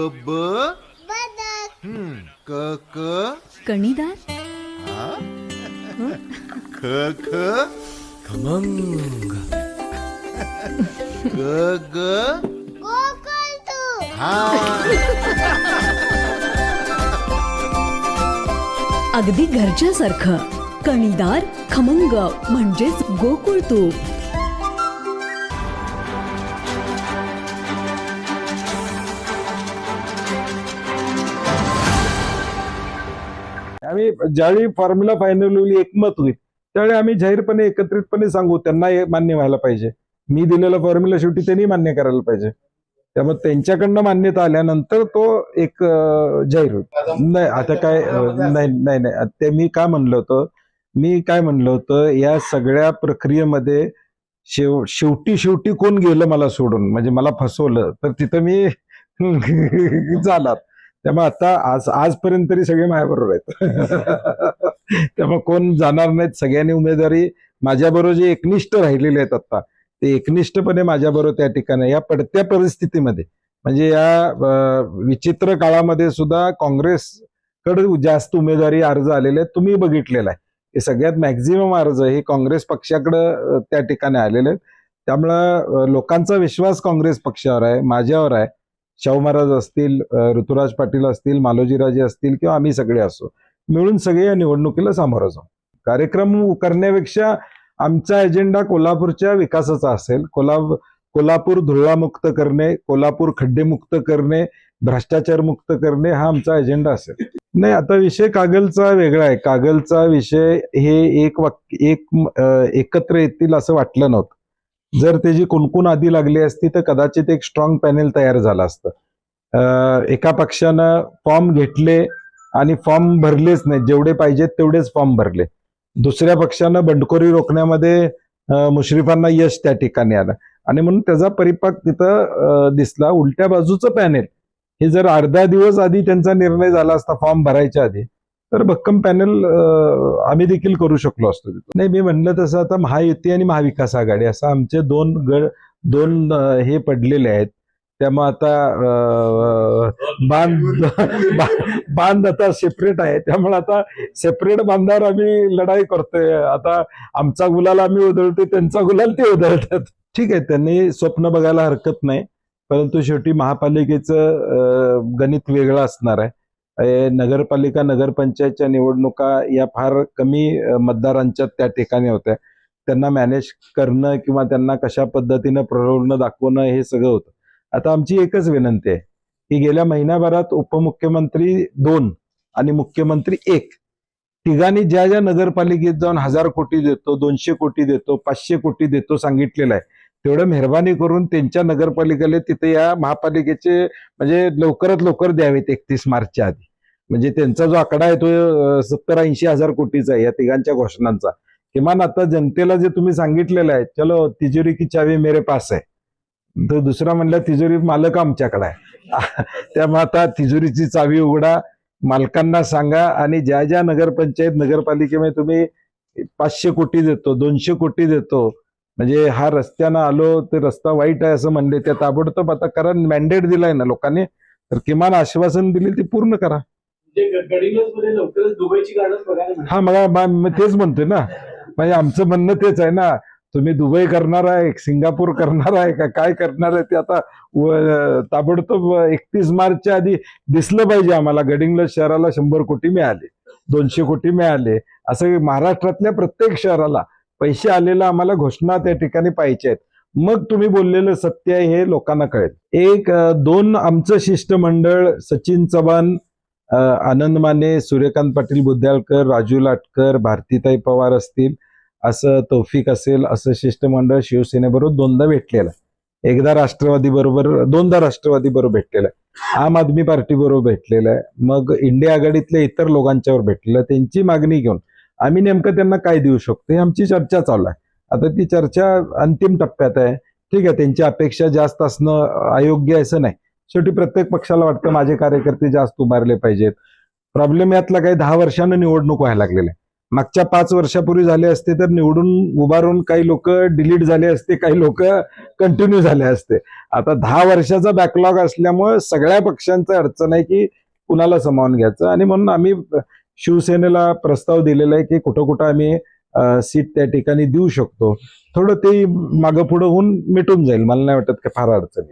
ब बदक, क क कणीदार, ख ख खमंग, ग ग गोकुळतू. हा. अगदी घरच्यासारखं. कणीदार खमंग म्हणजेच गोकुळ तूप. आम्ही ज्यावेळी फॉर्म्युला फायनल होईल, एकमत होईल, त्यावेळी आम्ही जाहीरपणे एकत्रितपणे सांगू, त्यांना हे मान्य व्हायला पाहिजे. मी दिलेला फॉर्म्युला शेवटी त्यांनी मान्य करायला पाहिजे. त्यामुळे त्यांच्याकडनं मान्यता आल्यानंतर तो एक जाहीर होईल. नाही आता काय नाही नाही नाही ते मी काय म्हणलं होतं या सगळ्या प्रक्रियेमध्ये शेवटी कोण गेलं मला सोडून, म्हणजे मला फसवलं तर तिथं मी जाणार. त्यामुळे आता आजपर्यंत तरी सगळे माझ्याबरोबर आहेत. त्यामुळे कोण जाणार नाहीत. सगळ्यांनी उमेदवारी माझ्याबरोबर जे एकनिष्ठ राहिलेले आहेत आता, ते एकनिष्ठपणे माझ्याबरोबर त्या ठिकाणी या पडत्या परिस्थितीमध्ये, म्हणजे या विचित्र काळामध्ये सुद्धा काँग्रेसकडे जास्त उमेदवारी अर्ज आलेले आहेत. तुम्ही बघितलेला आहे हे सगळ्यात मॅक्झिमम अर्ज हे काँग्रेस पक्षाकडे त्या ठिकाणी आलेले आहेत. त्यामुळं लोकांचा विश्वास काँग्रेस पक्षावर आहे, माझ्यावर आहे. शाहू महाराज असतील, ऋतुराज पाटील असतील, मालोजीराजे असतील किंवा आम्ही सगळे असो, मिळून सगळे या निवडणुकीला सामोरं जाऊ. कार्यक्रम करण्यापेक्षा आमचा एजेंडा कोल्हापूरच्या विकासाचा असेल. कोल्हापूर धुळामुक्त करणे, कोल्हापूर खड्डेमुक्त करणे, भ्रष्टाचार मुक्त करणे हा आमचा एजेंडा असेल. नाही आता विषय कागलचा वेगळा आहे. कागलचा विषय हे एकत्र येतील असं वाटलं नव्हतं. जर त्याची कुणकुण आधी लागली असती तर कदाचित एक स्ट्रॉंग पॅनेल तयार झालं असतं. एका पक्षानं फॉर्म घेतले आणि फॉर्म भरलेच नाही, जेवढे पाहिजेत तेवढेच फॉर्म भरले. दुसऱ्या पक्षानं बंडखोरी रोखण्यामध्ये मुश्रीफांना यश त्या ठिकाणी आलं आणि म्हणून त्याचा परिपाक तिथं दिसला. उलट्या बाजूचं पॅनेल हे जर अर्धा दिवस आधी त्यांचा निर्णय झाला असता फॉर्म भरायच्या आधी, तर भक्कम पॅनल आम्ही देखील करू शकलो असतो. नाही मी म्हणलं तसं आता महायुती आणि महाविकास आघाडी असं आमचे दोन हे पडलेले आहेत. त्यामुळे आता बांध आता सेपरेट आहे. त्यामुळे आता सेपरेट बांधावर आम्ही लढाई करतोय. आता आमचा गुलाल आम्ही उधळतोय, त्यांचा गुलाल ते उधळतात. ठीक आहे, त्यांनी स्वप्न बघायला हरकत नाही, परंतु शेवटी महापालिकेचं गणित वेगळं असणार आहे. नगरपालिका नगरपंचायतच्या निवडणुका या फार कमी मतदारांच्या त्या ठिकाणी होत्या. त्यांना मॅनेज करणं किंवा त्यांना कशा पद्धतीनं प्रलोभन दाखवणं हे सगळं होतं. आता आमची एकच विनंती आहे की गेल्या महिन्याभरात उपमुख्यमंत्री 2 आणि मुख्यमंत्री 1 तिघांनी ज्या नगरपालिकेत जाऊन 1000 कोटी देतो, 200 कोटी देतो, 500 कोटी देतो सांगितलेलं आहे, तेवढं मेहरबानी करून त्यांच्या नगरपालिकेला तिथे या महापालिकेचे म्हणजे लवकरात लवकर द्यावेत 31 मार्चच्या आधी. म्हणजे त्यांचा जो आकडा आहे तो 70-80 हजार कोटीचा आहे या तिघांच्या घोषणांचा. किमान आता जनतेला जे तुम्ही सांगितलेलं आहे, चलो तिजोरी की चावी मेरे पास आहे, तर दुसरा म्हणलं तिजोरी मालक आमच्याकडे आहे. त्यामुळे आता तिजोरीची चावी उघडा, मालकांना सांगा आणि ज्या नगरपंचायत नगरपालिकेमध्ये तुम्ही 500 कोटी देतो, 200 कोटी देतो, म्हणजे हा रस्त्यानं आलो ते रस्ता वाईट आहे असं म्हणले, त्या ताबडतोब आता कारण मॅन्डेट दिलाय ना लोकांनी, तर किमान आश्वासन दिले ते पूर्ण करा. हा मग तेच म्हणतोय ना, म्हणजे आमचं म्हणणं तेच आहे ना. तुम्ही दुबई करणार आहे, सिंगापूर करणार आहे का काय करणार आहे ते आता ताबडतोब 31 मार्चच्या आधी दिसलं पाहिजे आम्हाला. गडिंग्लज शहराला 100 कोटी मिळाले, 200 कोटी मिळाले, असं महाराष्ट्रातल्या प्रत्येक शहराला पैसे आलेला आम्हाला घोषणा त्या ठिकाणी पाहिजे आहेत. मग तुम्ही बोललेलं सत्य आहे हे लोकांना कळेल. 2 आमचं शिष्टमंडळ सचिन चव्हाण, आनंद माने, सूर्यकांत पाटील बुद्ध्याळकर, राजू लाटकर, भारतीताई पवार असतील, असं तौफिक असेल, असं शिष्टमंडळ शिवसेनेबरोबर 2दा भेटलेलं आहे. एकदा राष्ट्रवादी बरोबर, 2दा राष्ट्रवादी बरोबर भेटलेलं आहे. आम आदमी पार्टी बरोबर भेटलेलं आहे. मग इंडिया आघाडीतल्या इतर लोकांच्यावर भेटलेलं आहे. त्यांची मागणी घेऊन आम्ही नेमकं त्यांना काय देऊ शकतो ही आमची चर्चा चालू आहे. आता ती चर्चा अंतिम टप्प्यात आहे. ठीक आहे, त्यांची अपेक्षा जास्त असणं अयोग्य असं नाही. शेवटी प्रत्येक पक्षाला वाटतं माझे कार्यकर्ते जास्त उभारले पाहिजेत. प्रॉब्लेम यातला काही 10 वर्षानं निवडणूक व्हायला लागलेला आहे. मागच्या 5 वर्षापूर्वी झाले असते तर निवडून उभारून काही लोक डिलीट झाले असते, काही लोक कंटिन्यू झाले असते. आता 10 वर्षाचा बॅकलॉग असल्यामुळे सगळ्या पक्षांचं अडचण आहे की कुणाला सामावून घ्यायचं, आणि म्हणून आम्ही शिवसेनेला प्रस्ताव दिलेला आहे की कुठं कुठं आम्ही सीट त्या ठिकाणी देऊ शकतो. थोडं ते मागं पुढं होऊन मिटून जाईल, मला नाही वाटत की फार अडचण आहे.